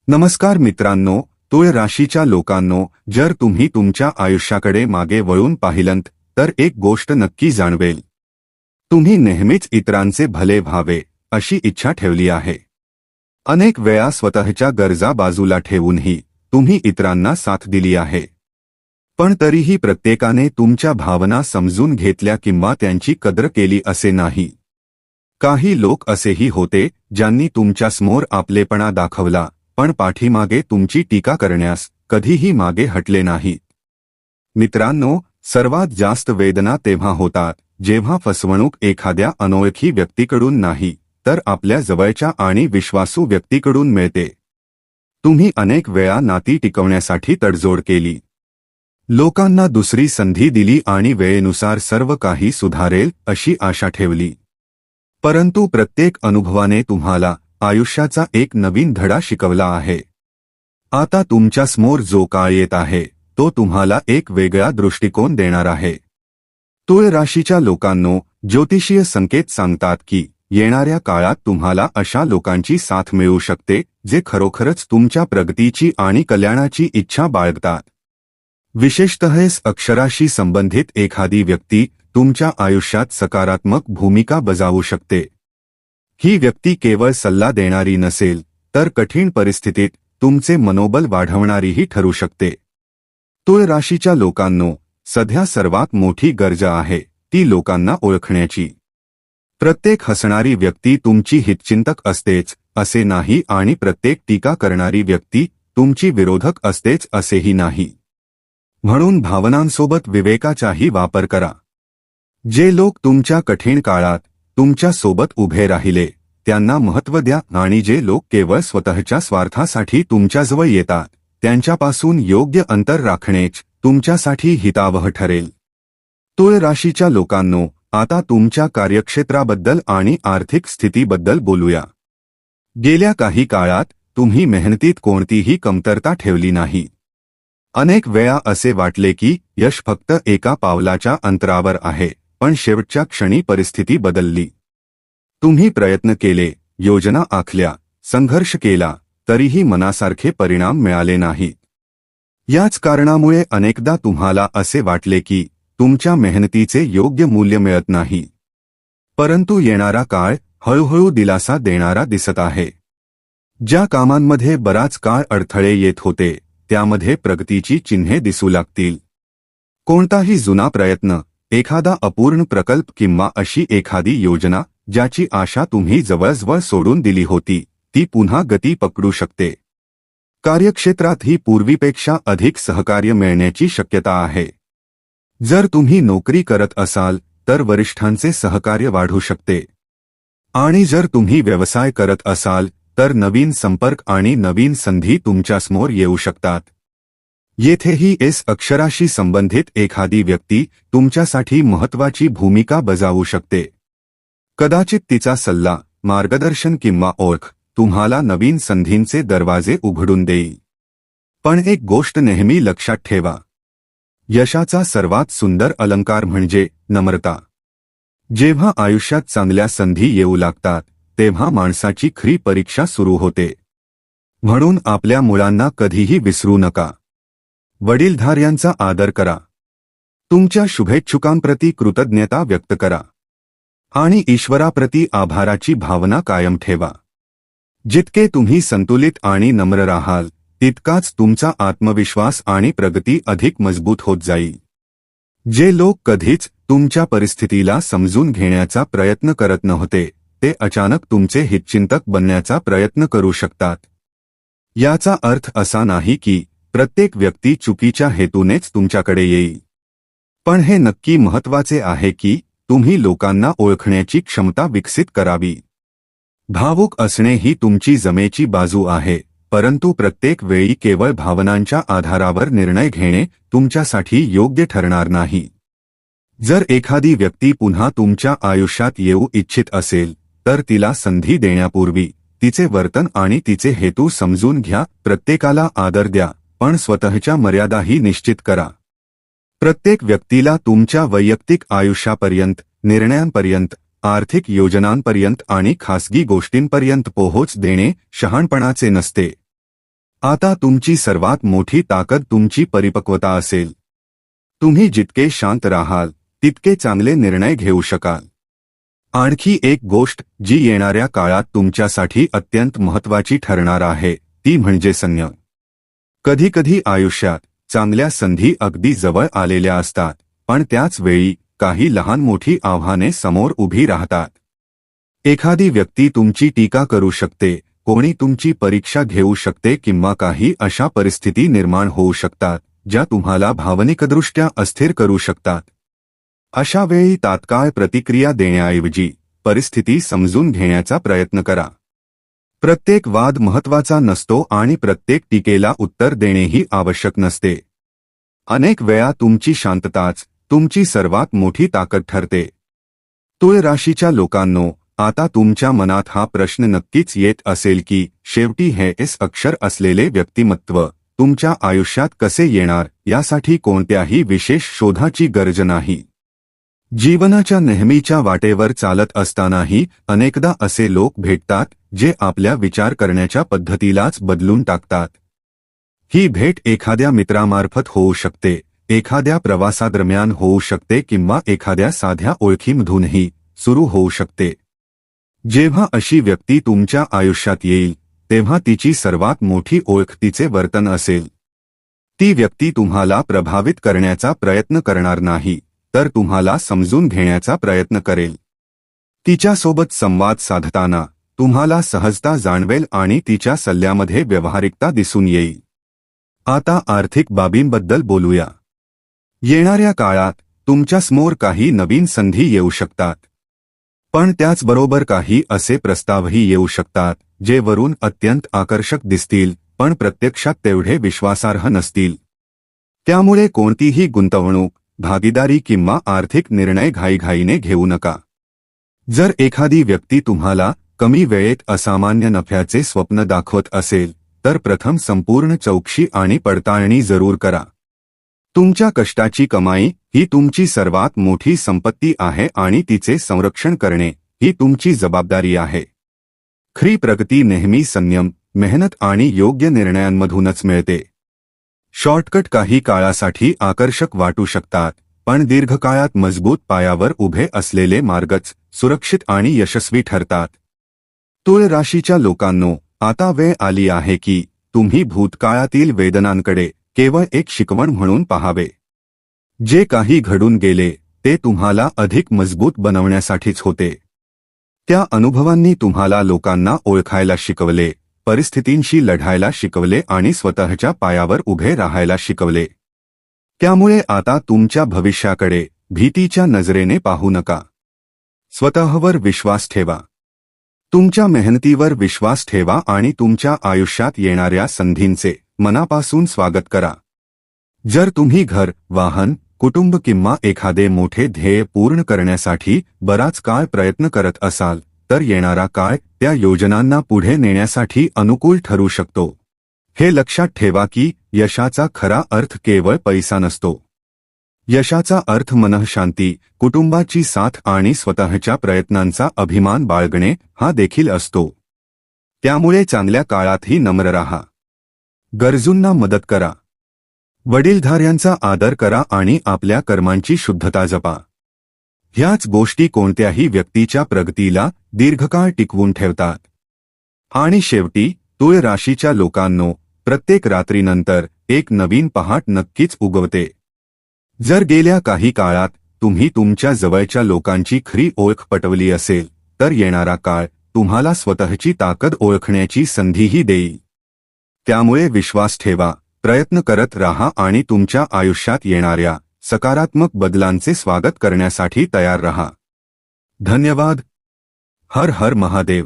नमस्कार मित्रांनो, तुळ राशीच्या लोकांनो, जर तुम्ही तुमच्या आयुष्याकडे मागे वळून पाहिलंत तर एक गोष्ट नक्की जाणवेल. तुम्ही नेहमीच इतरांचे भले व्हावे अशी इच्छा ठेवली आहे. अनेक वेळा स्वतःच्या गरजा बाजूला ठेवूनही तुम्ही इतरांना साथ दिली आहे. पण तरीही प्रत्येकाने तुमच्या भावना समजून घेतल्या किंवा त्यांची कदर केली असे नाही. काही लोक असेही होते ज्यांनी तुमच्यासमोर आपलेपणा दाखवला, पण पाठीमागे तुमची टीका करण्यास कधीही मागे हटले नाहीत. मित्रांनो, सर्वात जास्त वेदना तेव्हा होतात जेव्हा फसवणूक एखाद्या अनोळखी व्यक्तीकडून नाही तर आपल्या जवळच्या आणि विश्वासू व्यक्तीकडून मिळते. तुम्ही अनेक वेळा नाती टिकवण्यासाठी तडजोड केली. लोकांना दुसरी संधी दिली आणि वेळेनुसार सर्व काही सुधारेल अशी आशा ठेवली. परंतु प्रत्येक अनुभवाने तुम्हाला आयुष्याचा एक नवीन धडा शिकवला आहे. आता तुमच्यासमोर जो काळ येत आहे तो तुम्हाला एक वेगळा दृष्टिकोन देणार आहे. तुळ राशीच्या लोकांनो, ज्योतिषीय संकेत सांगतात की येणाऱ्या काळात तुम्हाला अशा लोकांची साथ मिळू शकते जे खरोखरच तुमच्या प्रगतीची आणि कल्याणाची इच्छा बाळगतात. विशेषतः अक्षराशी संबंधित एखादी व्यक्ती तुमच्या आयुष्यात सकारात्मक भूमिका बजावू शकते. ही व्यक्ती केवळ सल्ला देणारी नसेल तर कठीण परिस्थितीत तुमचे मनोबल वाढवणारीही ठरू शकते. तुळ राशीच्या लोकांनो, सध्या सर्वात मोठी गरज आहे ती लोकांना ओळखण्याची. प्रत्येक हसणारी व्यक्ती तुमची हितचिंतक असतेच असे नाही आणि प्रत्येक टीका करणारी व्यक्ती तुमची विरोधक असतेच असेही नाही. म्हणून भावनांसोबत विवेकाचाही वापर करा. जे लोक तुमच्या कठीण काळात तुमच्या सोबत उभे राहिले त्यांना महत्त्व द्या आणि जे लोक केवळ स्वतःच्या स्वार्थासाठी तुमच्याजवळ येतात त्यांच्यापासून योग्य अंतर राखणेच तुमच्यासाठी हितावह ठरेल. तुळ राशीच्या लोकांनो, आता तुमच्या कार्यक्षेत्राबद्दल आणि आर्थिक स्थितीबद्दल बोलूया. गेल्या काही काळात तुम्ही मेहनतीत कोणतीही कमतरता ठेवली नाही. अनेक वेळा असे वाटले की यश फक्त एका पावलाच्या अंतरावर आहे, पण शेवटच्या क्षणी परिस्थिती बदलली. तुम्ही प्रयत्न केले, योजना आखल्या, संघर्ष केला, तरीही मनासारखे परिणाम मिळाले नाहीत. याच कारणामुळे अनेकदा तुम्हाला असे वाटले की तुमच्या मेहनतीचे योग्य मूल्य मिळत नाही. परंतु येणारा काळ हळूहळू दिलासा देणारा दिसत आहे. ज्या कामांमध्ये बराच काळ अडथळे येत होते त्यामध्ये प्रगतीची चिन्हे दिसू लागतील. कोणताही जुना प्रयत्न, एखादा अपूर्ण प्रकल्प किंवा अशी एखादी योजना ज्याची आशा तुम्ही जवळजवळ सोडून दिली होती ती पुन्हा गती पकडू शकते. कार्यक्षेत्रातही पूर्वीपेक्षा अधिक सहकार्य मिळण्याची शक्यता आहे. जर तुम्ही नोकरी करत असाल तर वरिष्ठांचे सहकार्य वाढू शकते. आणि जर तुम्ही व्यवसाय करत असाल तर नवीन संपर्क आणि नवीन संधी तुमच्यासमोर येऊ शकतात. येथेही अक्षराशी संबंधित एखादी व्यक्ती तुमच्यासाठी महत्त्वाची भूमिका बजावू शकते. कदाचित तिचा सल्ला, मार्गदर्शन किंवा ओळख तुम्हाला नवीन संधींचे दरवाजे उघडून देईल. पण एक गोष्ट नेहमी लक्षात ठेवा, यशाचा सर्वात सुंदर अलंकार म्हणजे नम्रता. जेव्हा आयुष्यात चांगल्या संधी येऊ लागतात तेव्हा माणसाची खरी परीक्षा सुरू होते. म्हणून आपल्या मुलांना कधीही विसरू नका. वडीलधाऱ्यांचा आदर करा. तुमच्या शुभेच्छुकांप्रती कृतज्ञता व्यक्त करा. आणि ईश्वराप्रती आभाराची भावना कायम ठेवा. जितके तुम्ही संतुलित आणि नम्र राहाल तितकाच तुमचा आत्मविश्वास आणि प्रगती अधिक मजबूत होत जाईल. जे लोक कधीच तुमच्या परिस्थितीला समजून घेण्याचा प्रयत्न करत नव्हते ते अचानक तुमचे हितचिंतक बनण्याचा प्रयत्न करू शकतात. याचा अर्थ असा नाही की प्रत्येक व्यक्ती चुकीच्या हेतूनेच तुमच्याकडे येईल. पण हे नक्की महत्त्वाचे आहे की तुम्ही लोकांना ओळखण्याची क्षमता विकसित करावी. भावुक असणे ही तुमची जमेची बाजू आहे, परंतु प्रत्येक वेळी केवळ भावनांच्या आधारावर निर्णय घेणे तुमच्यासाठी योग्य ठरणार नाही. जर एखादी व्यक्ती पुन्हा तुमच्या आयुष्यात येऊ इच्छित असेल तर तिला संधी देण्यापूर्वी तिचे वर्तन आणि तिचे हेतू समजून घ्या. प्रत्येकाला आदर द्या, पण स्वतःच्या मर्यादाही निश्चित करा. प्रत्येक व्यक्तीला तुमच्या वैयक्तिक आयुष्यापर्यंत, निर्णयांपर्यंत, आर्थिक योजनांपर्यंत आणि खासगी गोष्टींपर्यंत पोहोच देणे शहाणपणाचे नसते. आता तुमची सर्वात मोठी ताकद तुमची परिपक्वता असेल. तुम्ही जितके शांत राहाल तितके चांगले निर्णय घेऊ शकाल. आणखी एक गोष्ट जी येणाऱ्या काळात तुमच्यासाठी अत्यंत महत्त्वाची ठरणार आहे ती म्हणजे संयम. कधीकधी आयुष्यात चांगल्या संधी अगदी जवळ आलेल्या असतात, पण त्याच वेळी काही लहान मोठी आव्हाने समोर उभी राहतात. एखादी व्यक्ती तुमची टीका करू शकते, कोणी तुमची परीक्षा घेऊ शकते किंवा काही अशा परिस्थिती निर्माण होऊ शकतात ज्या तुम्हाला भावनिकदृष्ट्या अस्थिर करू शकतात. अशा वेळी तात्काळ प्रतिक्रिया देण्याऐवजी परिस्थिती समजून घेण्याचा प्रयत्न करा. प्रत्येक वाद महत्त्वाचा नसतो आणि प्रत्येक टीकेला उत्तर देणेही आवश्यक नसते. अनेक वेळा तुमची शांतताच तुमची सर्वात मोठी ताकद ठरते. तुळ राशीच्या लोकांनो, आता तुमच्या मनात हा प्रश्न नक्कीच येत असेल की शेवटी हे एस अक्षर असलेले व्यक्तिमत्व तुमच्या आयुष्यात कसे येणार. यासाठी कोणत्याही विशेष शोधाची गरज नाही. जीवनाच्या नेहमीच्या वाटेवर चालत असतानाही अनेकदा असे लोक भेटतात जे आपल्या विचार करण्याच्या पद्धतीलाच बदलून टाकतात. ही भेट एखाद्या मित्रामार्फत होऊ शकते, एखाद्या प्रवासादरम्यान होऊ शकते किंवा एखाद्या साध्या ओळखीमधूनही सुरू होऊ शकते. जेव्हा अशी व्यक्ती तुमच्या आयुष्यात येईल तेव्हा तिची सर्वात मोठी ओळख तिचे वर्तन असेल. ती व्यक्ती तुम्हाला प्रभावित करण्याचा प्रयत्न करणार नाही, तर तुम्हाला समजून घेण्याचा प्रयत्न करेल. तिच्यासोबत संवाद साधताना तुम्हाला सहजता जाणवेल आणि तिच्या सल्ल्यामध्ये व्यावहारिकता दिसून येईल. आता आर्थिक बाबींबद्दल बोलूया. येणाऱ्या काळात तुमच्यासमोर काही नवीन संधी येऊ शकतात, पण त्याचबरोबर काही असे प्रस्तावही येऊ शकतात जे वरून अत्यंत आकर्षक दिसतील पण प्रत्यक्षात तेवढे विश्वासार्ह नसतील. त्यामुळे कोणतीही गुंतवणूक, भागीदारी किंवा आर्थिक निर्णय घाईघाईने घेऊ नका. जर एखादी व्यक्ती तुम्हाला कमी वेळेत असामान्य नफ्याचे स्वप्न दाखवत असेल तर प्रथम संपूर्ण चौकशी आणि पडताळणी जरूर करा. तुमच्या कष्टाची कमाई ही तुमची सर्वात मोठी संपत्ती आहे आणि तिचे संरक्षण करणे ही तुमची जबाबदारी आहे. खरी प्रगती नेहमी संयम, मेहनत आणि योग्य निर्णयांमधूनच मिळते. शॉर्टकट काही काळासाठी आकर्षक वाटू शकतात, पण दीर्घकाळात मजबूत पायावर उभे असलेले मार्गच सुरक्षित आणि यशस्वी ठरतात. तुळ राशीच्या लोकांनो, आता वेळ आली आहे की तुम्ही भूतकाळातील वेदनांकडे केवळ एक शिकवण म्हणून पाहावे. जे काही घडून गेले ते तुम्हाला अधिक मजबूत बनवण्यासाठीच होते. त्या अनुभवांनी तुम्हाला लोकांना ओळखायला शिकवले, परिस्थितींशी लढायला शिकवले आणि स्वतःच्या पायावर उभे राहायला शिकवले. त्यामुळे आता तुमच्या भविष्याकडे भीतीच्या नजरेने पाहू नका. स्वतःवर विश्वास ठेवा. तुमच्या मेहनतीवर विश्वास ठेवा आणि तुमच्या आयुष्यात येणाऱ्या संधींचे मनापासून स्वागत करा. जर तुम्ही घर, वाहन, कुटुंब किंवा एखादे मोठे ध्येय पूर्ण करण्यासाठी बराच काळ प्रयत्न करत असाल तर येणारा काळ त्या योजनांना पुढे नेण्यासाठी अनुकूल ठरू शकतो. हे लक्षात ठेवा की यशाचा खरा अर्थ केवळ पैसा नसतो. यशाचा अर्थ मनःशांती, कुटुंबाची साथ आणि स्वतःच्या प्रयत्नांचा अभिमान बाळगणे हा देखील असतो. त्यामुळे चांगल्या काळातही नम्र राहा. गरजूंना मदत करा. वडीलधाऱ्यांचा आदर करा आणि आपल्या कर्मांची शुद्धता जपा. ह्याच गोष्टी कोणत्याही व्यक्तीच्या प्रगतीला दीर्घकाळ टिकवून ठेवतात. आणि शेवटी तुळ राशीच्या लोकांनो, प्रत्येक रात्रीनंतर एक नवीन पहाट नक्कीच उगवते. जर गेल्या काही काळात तुम्ही तुमच्या जवळच्या लोकांची खरी ओळख पटवली असेल तर येणारा काळ तुम्हाला स्वतःची ताकद ओळखण्याची संधीही देईल. त्यामुळे विश्वास ठेवा, प्रयत्न करत राहा आणि तुमच्या आयुष्यात येणाऱ्या सकारात्मक बदलांचे स्वागत करण्यासाठी तयार रहा. धन्यवाद. हर हर महादेव.